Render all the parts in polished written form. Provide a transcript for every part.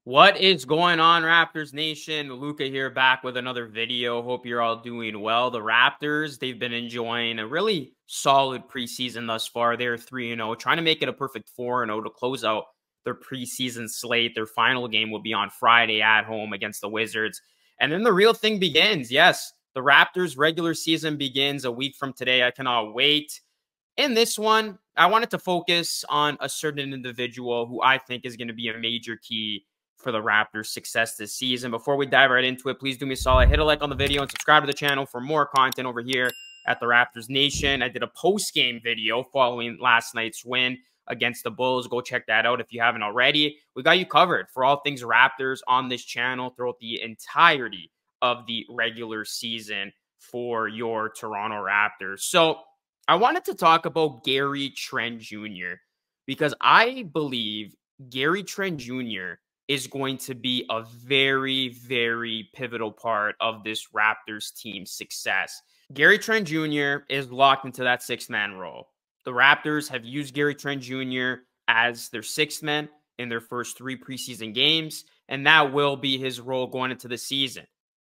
What is going on, Raptors Nation? Luca here, back with another video. Hope you're all doing well. The Raptors, they've been enjoying a really solid preseason thus far. They're 3-0, trying to make it a perfect 4-0 to close out their preseason slate. Their final game will be on Friday at home against the Wizards. And then the real thing begins. Yes, the Raptors' regular season begins a week from today. I cannot wait. In this one, I wanted to focus on a certain individual who I think is going to be a major key for the Raptors' success this season. Before we dive right into it, please do me a solid. Hit a like on the video and subscribe to the channel for more content over here at the Raptors Nation. I did a post-game video following last night's win against the Bulls. Go check that out if you haven't already. We got you covered for all things Raptors on this channel throughout the entirety of the regular season for your Toronto Raptors. So I wanted to talk about Gary Trent Jr. because I believe Gary Trent Jr. is going to be a very, very pivotal part of this Raptors team's success. Gary Trent Jr. is locked into that sixth-man role. The Raptors have used Gary Trent Jr. as their sixth man in their first three preseason games, and that will be his role going into the season.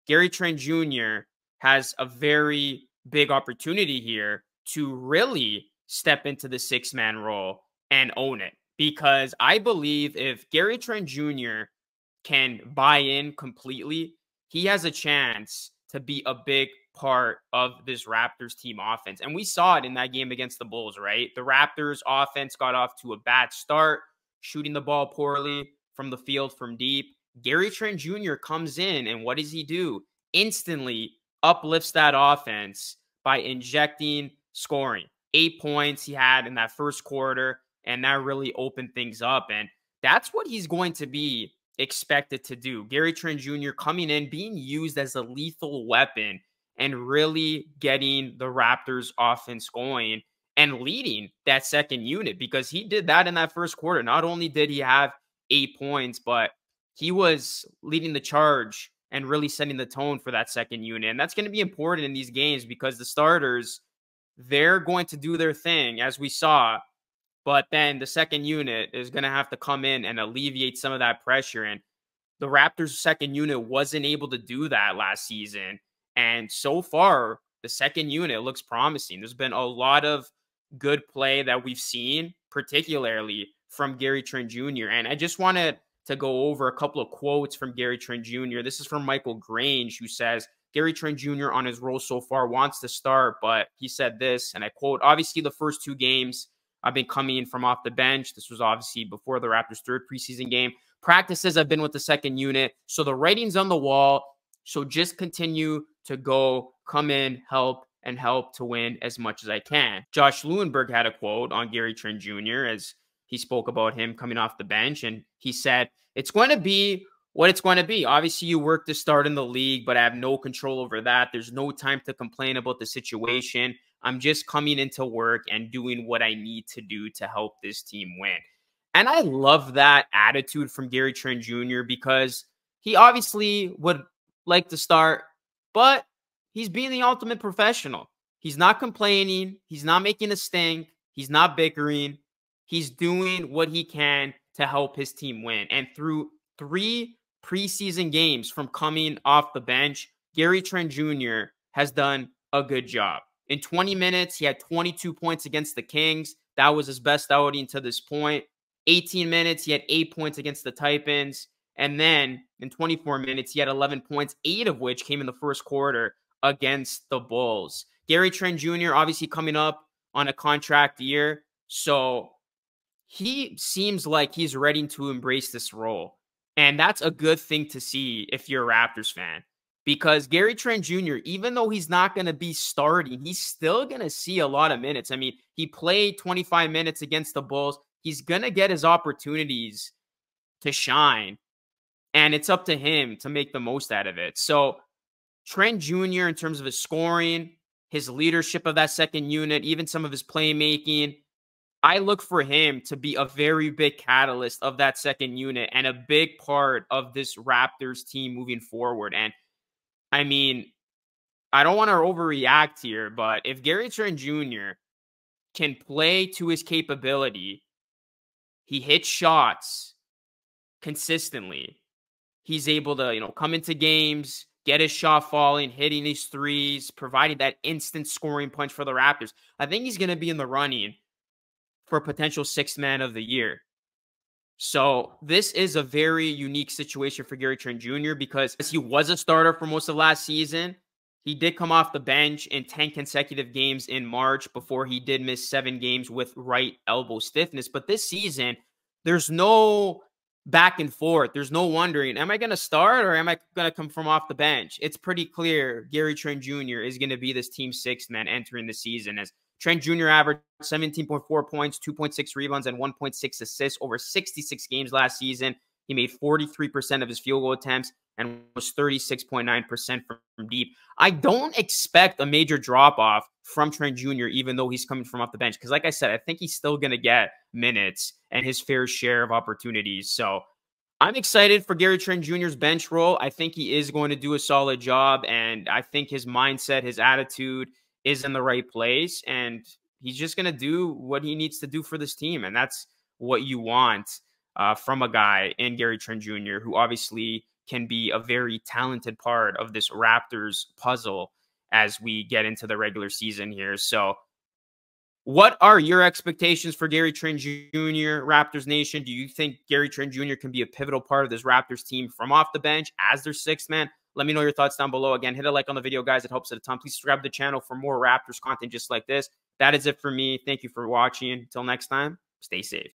Gary Trent Jr. has a very big opportunity here to really step into the six-man role and own it. Because I believe if Gary Trent Jr. can buy in completely, he has a chance to be a big part of this Raptors team offense. And we saw it in that game against the Bulls, right? The Raptors offense got off to a bad start, shooting the ball poorly from the field from deep. Gary Trent Jr. comes in, and what does he do? Instantly uplifts that offense by injecting scoring. 8 points he had in that first quarter, and that really opened things up. And that's what he's going to be expected to do. Gary Trent Jr. coming in, being used as a lethal weapon and really getting the Raptors offense going and leading that second unit, because he did that in that first quarter. Not only did he have 8 points, but he was leading the charge and really setting the tone for that second unit. And that's going to be important in these games because the starters, they're going to do their thing, as we saw. But then the second unit is going to have to come in and alleviate some of that pressure. And the Raptors' second unit wasn't able to do that last season. And so far, the second unit looks promising. There's been a lot of good play that we've seen, particularly from Gary Trent Jr. And I just wanted to go over a couple of quotes from Gary Trent Jr. This is from Michael Grange, who says, Gary Trent Jr. on his role so far wants to start, but he said this, and I quote, obviously the first two games I've been coming in from off the bench. This was obviously before the Raptors' third preseason game. Practices, I've been with the second unit. So the writing's on the wall. So just continue to go, come in, help, and help to win as much as I can. Josh Lewenberg had a quote on Gary Trent Jr. as he spoke about him coming off the bench. And he said, it's going to be what it's going to be. Obviously, you work to start in the league, but I have no control over that. There's no time to complain about the situation. I'm just coming into work and doing what I need to do to help this team win. And I love that attitude from Gary Trent Jr. because he obviously would like to start, but he's being the ultimate professional. He's not complaining. He's not making a stink. He's not bickering. He's doing what he can to help his team win. And through 3 preseason games from coming off the bench, Gary Trent Jr. has done a good job. In 20 minutes, he had 22 points against the Kings. That was his best outing to this point. 18 minutes, he had 8 points against the Titans. And then in 24 minutes, he had 11 points, 8 of which came in the first quarter against the Bulls. Gary Trent Jr. obviously coming up on a contract year. So he seems like he's ready to embrace this role. And that's a good thing to see if you're a Raptors fan. Because Gary Trent Jr., even though he's not going to be starting, he's still going to see a lot of minutes. I mean, he played 25 minutes against the Bulls. He's going to get his opportunities to shine. And it's up to him to make the most out of it. So Trent Jr., in terms of his scoring, his leadership of that second unit, even some of his playmaking, I look for him to be a very big catalyst of that second unit and a big part of this Raptors team moving forward. And I mean, I don't want to overreact here, but if Gary Trent Jr. can play to his capability, he hits shots, consistently, he's able to, come into games, get his shot falling, hitting these threes, providing that instant scoring punch for the Raptors. I think he's going to be in the running for potential sixth man of the year. So this is a very unique situation for Gary Trent Jr. because he was a starter for most of last season. He did come off the bench in 10 consecutive games in March before he did miss 7 games with right elbow stiffness. But this season, there's no back and forth. There's no wondering, am I going to start or am I going to come from off the bench? It's pretty clear Gary Trent Jr. is going to be this team sixth man entering the season, as Trent Jr. averaged 17.4 points, 2.6 rebounds, and 1.6 assists over 66 games last season. He made 43% of his field goal attempts and was 36.9% from deep. I don't expect a major drop-off from Trent Jr., even though he's coming from off the bench. Because like I said, I think he's still going to get minutes and his fair share of opportunities. So I'm excited for Gary Trent Jr.'s bench role. I think he is going to do a solid job, and I think his mindset, his attitude is in the right place, and he's just going to do what he needs to do for this team. And that's what you want from a guy in Gary Trent Jr., who obviously can be a very talented part of this Raptors puzzle as we get into the regular season here. So what are your expectations for Gary Trent Jr., Raptors Nation? Do you think Gary Trent Jr. can be a pivotal part of this Raptors team from off the bench as their sixth man? Let me know your thoughts down below. Again, hit a like on the video, guys. It helps a ton. Please subscribe to the channel for more Raptors content just like this. That is it for me. Thank you for watching. Until next time, stay safe.